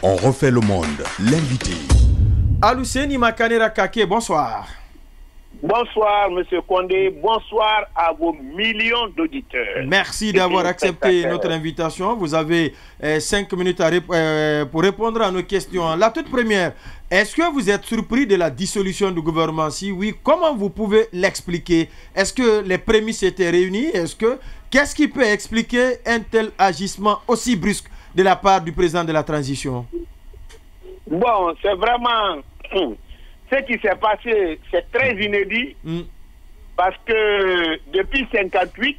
On refait le monde, l'invité. Aluseni Makanera Kake, bonsoir. Bonsoir, Monsieur Condé. Bonsoir à vos millions d'auditeurs. Merci d'avoir accepté notre invitation. Vous avez 5 minutes pour répondre à nos questions. La toute première, est-ce que vous êtes surpris de la dissolution du gouvernement? Si oui, comment vous pouvez l'expliquer? Est-ce que les prémices étaient réunies? Qu'est-ce qui peut expliquer un tel agissement aussi brusque de la part du président de la transition? Bon, c'est vraiment... Ce qui s'est passé, c'est très inédit parce que depuis 1958,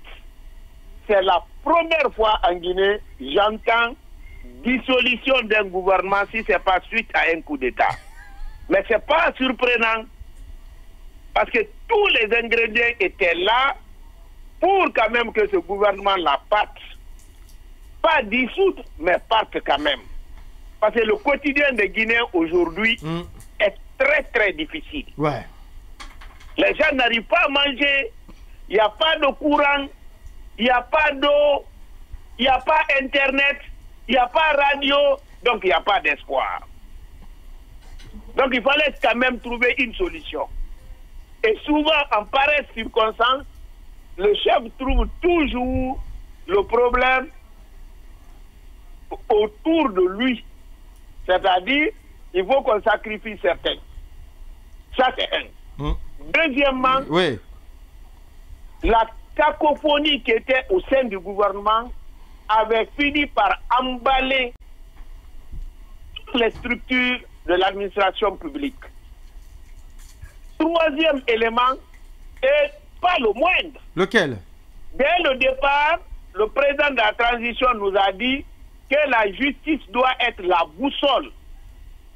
c'est la première fois en Guinée, j'entends dissolution d'un gouvernement si ce n'est pas suite à un coup d'État. Mais ce n'est pas surprenant parce que tous les ingrédients étaient là pour quand même que ce gouvernement la parte. Pas dissoute, mais parte quand même. Parce que le quotidien des Guinéens aujourd'hui est très très difficile. Ouais. Les gens n'arrivent pas à manger, il n'y a pas de courant, il n'y a pas d'eau, il n'y a pas internet, il n'y a pas radio, donc il n'y a pas d'espoir. Donc il fallait quand même trouver une solution. Et souvent, en pareille circonstance, le chef trouve toujours le problème autour de lui. C'est-à-dire, il faut qu'on sacrifie certains. Ça, c'est un. Deuxièmement, la cacophonie qui était au sein du gouvernement avait fini par emballer toutes les structures de l'administration publique. Troisième élément, et pas le moindre. Lequel? Dès le départ, le président de la transition nous a dit que la justice doit être la boussole.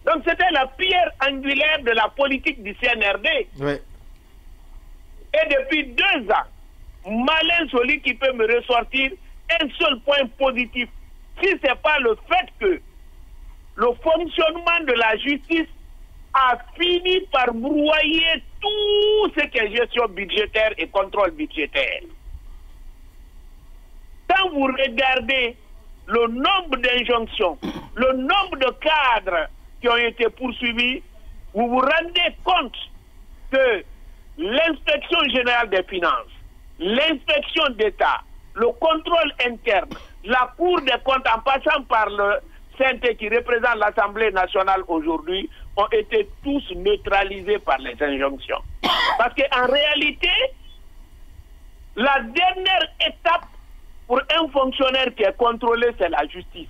Donc c'était la pierre angulaire de la politique du CNRD. Ouais. Et depuis 2 ans, malin celui qui peut me ressortir un seul point positif. Si ce n'est pas le fait que le fonctionnement de la justice a fini par broyer tout ce qui est gestion budgétaire et contrôle budgétaire. Quand vous regardez le nombre d'injonctions, le nombre de cadres qui ont été poursuivis, vous vous rendez compte que l'inspection générale des finances, l'inspection d'État, le contrôle interne, la Cour des comptes en passant par le CNT qui représente l'Assemblée nationale aujourd'hui, ont été tous neutralisés par les injonctions. Parce qu'en réalité, la dernière étape pour un fonctionnaire qui est contrôlé, c'est la justice.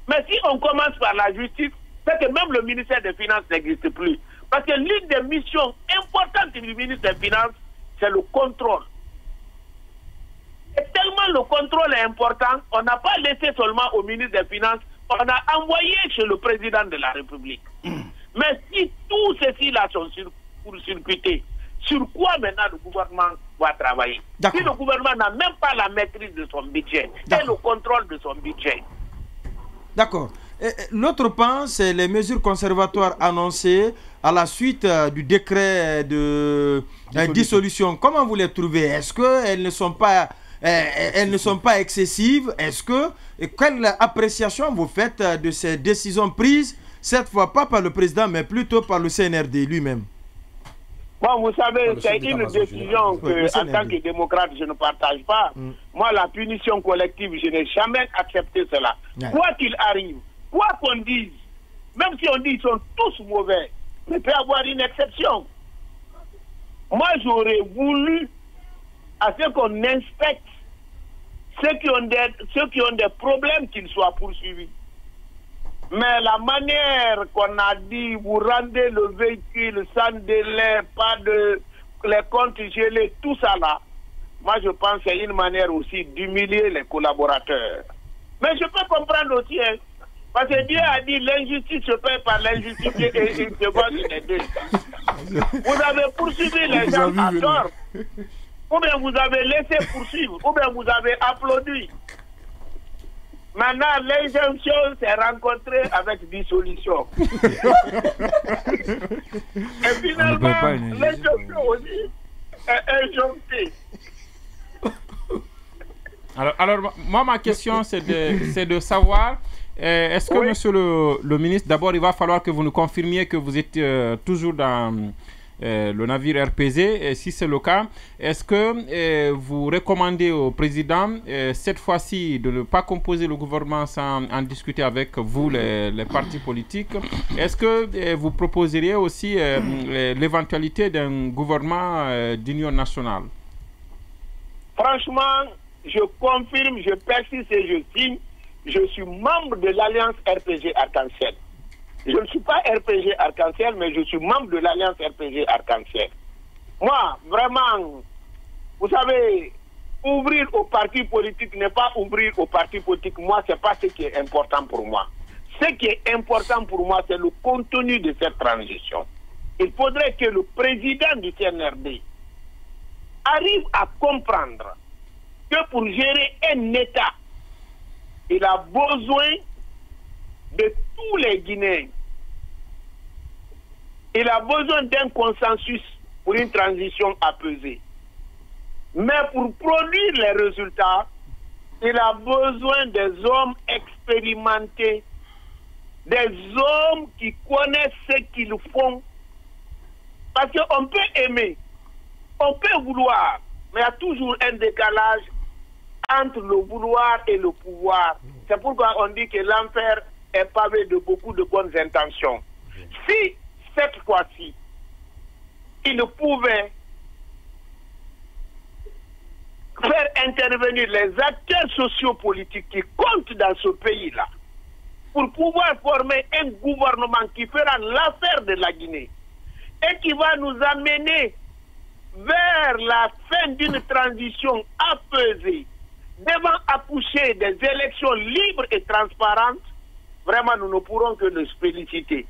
Mais si on commence par la justice, c'est que même le ministère des Finances n'existe plus. Parce que l'une des missions importantes du ministère des Finances, c'est le contrôle. Et tellement le contrôle est important, on n'a pas laissé seulement au ministre des Finances, on a envoyé chez le président de la République. Mais si tout ceci-là sont circuités, sur quoi maintenant le gouvernement va travailler? Si le gouvernement n'a même pas la maîtrise de son budget et le contrôle de son budget. D'accord. L'autre pan, c'est les mesures conservatoires annoncées à la suite du décret de dissolution. Comment vous les trouvez? Est-ce qu'elles ne sont pas excessives? Quelle appréciation vous faites de ces décisions prises, cette fois pas par le président, mais plutôt par le CNRD lui-même? Bon, vous savez, c'est une décision que, en tant que démocrate, je ne partage pas. Moi, la punition collective, je n'ai jamais accepté cela. Quoi qu'il arrive, quoi qu'on dise, même si on dit qu'ils sont tous mauvais, mais il peut y avoir une exception. Moi, j'aurais voulu à ce qu'on inspecte ceux qui ont des problèmes qu'ils soient poursuivis. Mais la manière qu'on a dit, vous rendez le véhicule sans délai, pas de les comptes gelés, tout ça là, moi je pense que c'est une manière aussi d'humilier les collaborateurs. Mais je peux comprendre aussi, hein, parce que Dieu a dit l'injustice se paie par l'injustice et il se voit sur les deux. Vous avez poursuivi les gens à tort, ou bien vous avez laissé poursuivre, ou bien vous avez applaudi. Maintenant, l'injonction s'est rencontrée avec dissolution. Et finalement, l'injonction aussi est injonctée. Alors, moi, ma question, c'est de savoir Est-ce que, monsieur le ministre, d'abord, il va falloir que vous nous confirmiez que vous êtes toujours dans le navire RPZ. Et si c'est le cas, est-ce que vous recommandez au président, cette fois-ci, de ne pas composer le gouvernement sans en discuter avec vous, les partis politiques? Est-ce que vous proposeriez aussi l'éventualité d'un gouvernement d'union nationale? Franchement, je confirme, je persiste et je signe. Je suis membre de l'Alliance RPG Arc-en-Ciel. Je ne suis pas RPG Arc-en-Ciel, mais je suis membre de l'Alliance RPG Arc-en-Ciel. Moi, vraiment, vous savez, ouvrir aux partis politiques n'est pas ouvrir aux partis politiques. Moi, ce n'est pas ce qui est important pour moi. Ce qui est important pour moi, c'est le contenu de cette transition. Il faudrait que le président du CNRD arrive à comprendre que pour gérer un État, il a besoin de tous les Guinéens. Il a besoin d'un consensus pour une transition apaisée. Mais pour produire les résultats, il a besoin des hommes expérimentés, des hommes qui connaissent ce qu'ils font. Parce qu'on peut aimer, on peut vouloir, mais il y a toujours un décalage entre le vouloir et le pouvoir. C'est pourquoi on dit que l'enfer est pavé de beaucoup de bonnes intentions. Si cette fois-ci, il pouvait faire intervenir les acteurs sociopolitiques qui comptent dans ce pays-là pour pouvoir former un gouvernement qui fera l'affaire de la Guinée et qui va nous amener vers la fin d'une transition apaisée, devant accoucher des élections libres et transparentes, vraiment nous ne pourrons que le féliciter.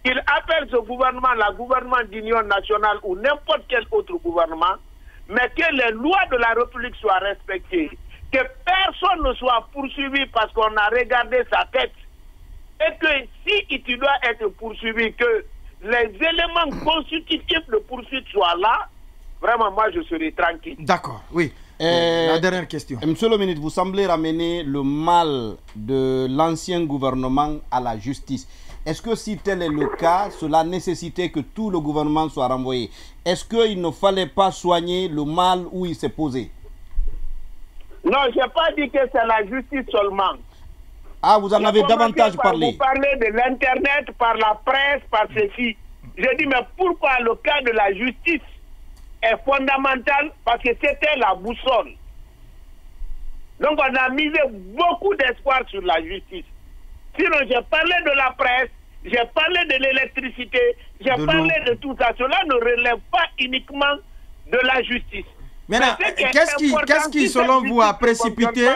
Il appelle ce gouvernement le gouvernement d'union nationale ou n'importe quel autre gouvernement, mais que les lois de la République soient respectées, que personne ne soit poursuivi parce qu'on a regardé sa tête, et que si il doit être poursuivi, que les éléments constitutifs de poursuite soient là, vraiment moi je serai tranquille. D'accord, oui. La dernière question. Monsieur le ministre, vous semblez ramener le mal de l'ancien gouvernement à la justice. Est-ce que si tel est le cas, cela nécessitait que tout le gouvernement soit renvoyé? Est-ce qu'il ne fallait pas soigner le mal où il s'est posé? Non, je n'ai pas dit que c'est la justice seulement. Ah, vous en avez davantage parlé. Vous parlez de l'Internet, par la presse, par ceci. Je dis, mais pourquoi le cas de la justice est fondamental? Parce que c'était la boussole. Donc on a misé beaucoup d'espoir sur la justice. Sinon, j'ai parlé de la presse, j'ai parlé de l'électricité, j'ai parlé de tout ça. Cela ne relève pas uniquement de la justice. Maintenant, qu'est-ce qui, selon vous, a précipité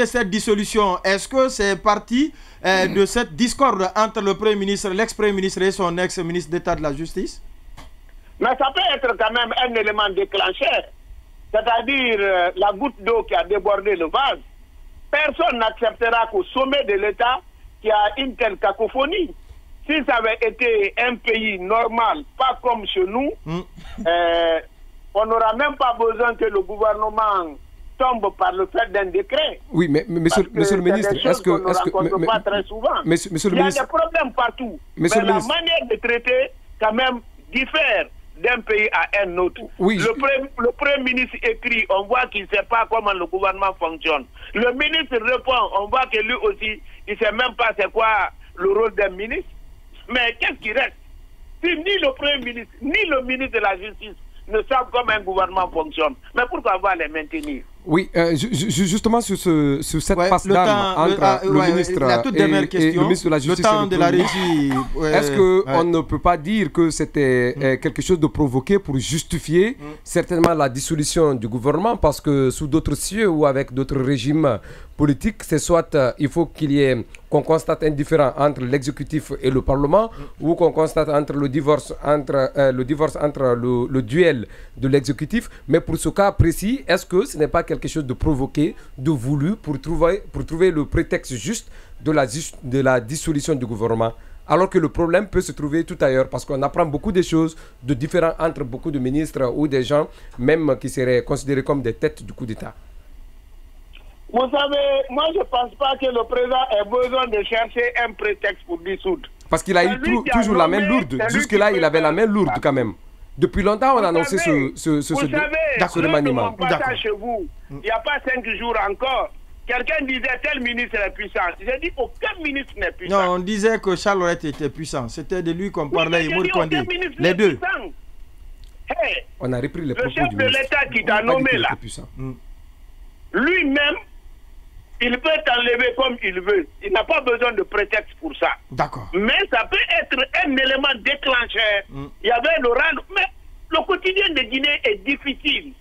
cette dissolution? Est-ce que c'est parti de cette discorde entre le Premier ministre, l'ex-Premier ministre et son ex-ministre d'État de la Justice? Mais ça peut être quand même un élément déclencheur. C'est-à-dire la goutte d'eau qui a débordé le vase. Personne n'acceptera qu'au sommet de l'État qu'il y a une telle cacophonie. Si ça avait été un pays normal, pas comme chez nous, on n'aura même pas besoin que le gouvernement tombe par le fait d'un décret. Oui, mais monsieur le ministre, est-ce que... pas très souvent. Monsieur le Il y a ministre, des problèmes partout. Monsieur mais le la ministre, manière de traiter, quand même, diffère d'un pays à un autre. Oui, le Premier ministre écrit, on voit qu'il ne sait pas comment le gouvernement fonctionne. Le ministre répond, on voit que lui aussi, il ne sait même pas c'est quoi le rôle d'un ministre. Mais qu'est-ce qui reste? Si ni le Premier ministre, ni le ministre de la Justice ne savent comment un gouvernement fonctionne, mais pourquoi on va les maintenir? Oui, justement sur cette passe d'armes entre le ministre et le ministre de la Justice et le Premier ministre, est-ce qu'on ne peut pas dire que c'était quelque chose de provoqué pour justifier certainement la dissolution du gouvernement, parce que sous d'autres cieux ou avec d'autres régimes politiques, c'est soit il faut qu'il y ait qu'on constate un différend entre l'exécutif et le Parlement, ou qu'on constate le divorce entre le duel de l'exécutif. Mais pour ce cas précis, est-ce que ce n'est pas quelque chose de provoqué, de voulu, pour trouver le prétexte juste de la dissolution du gouvernement, alors que le problème peut se trouver tout ailleurs, parce qu'on apprend beaucoup de choses de différents entre beaucoup de ministres ou des gens même qui seraient considérés comme des têtes du coup d'État? Vous savez, moi je ne pense pas que le président ait besoin de chercher un prétexte pour dissoudre. Parce qu'il a eu toujours la main lourde. Jusque-là, il avait la main lourde quand même. Depuis longtemps, on a annoncé ce remaniement. Vous savez, chez vous, il n'y a pas 5 jours encore. Quelqu'un disait tel ministre est puissant. J'ai dit aucun ministre n'est puissant. Non, on disait que Charles Laurent était puissant. C'était de lui qu'on parlait, et Mour Condé. Les deux. Hey, on a repris les propos du chef de l'État qui t'a nommé là, lui-même, il peut t'enlever comme il veut. Il n'a pas besoin de prétexte pour ça. D'accord. Mais ça peut être un élément déclencheur. Il y avait le rang. Mais le quotidien de Guinée est difficile.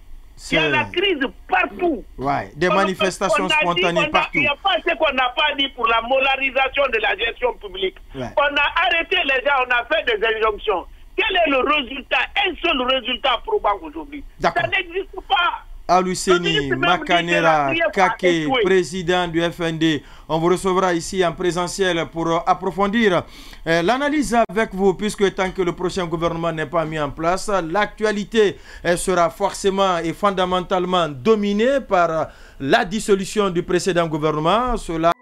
Il y a la crise partout. Ouais, des manifestations spontanées partout. Il n'y a pas ce qu'on n'a pas dit pour la moralisation de la gestion publique. Ouais. On a arrêté les gens, on a fait des injonctions. Quel est le résultat? Un seul résultat probant aujourd'hui. Ça n'existe pas. Aluseni Makanera Kake, président du FND. On vous recevra ici en présentiel pour approfondir l'analyse avec vous, puisque tant que le prochain gouvernement n'est pas mis en place, l'actualité sera forcément et fondamentalement dominée par la dissolution du précédent gouvernement. Cela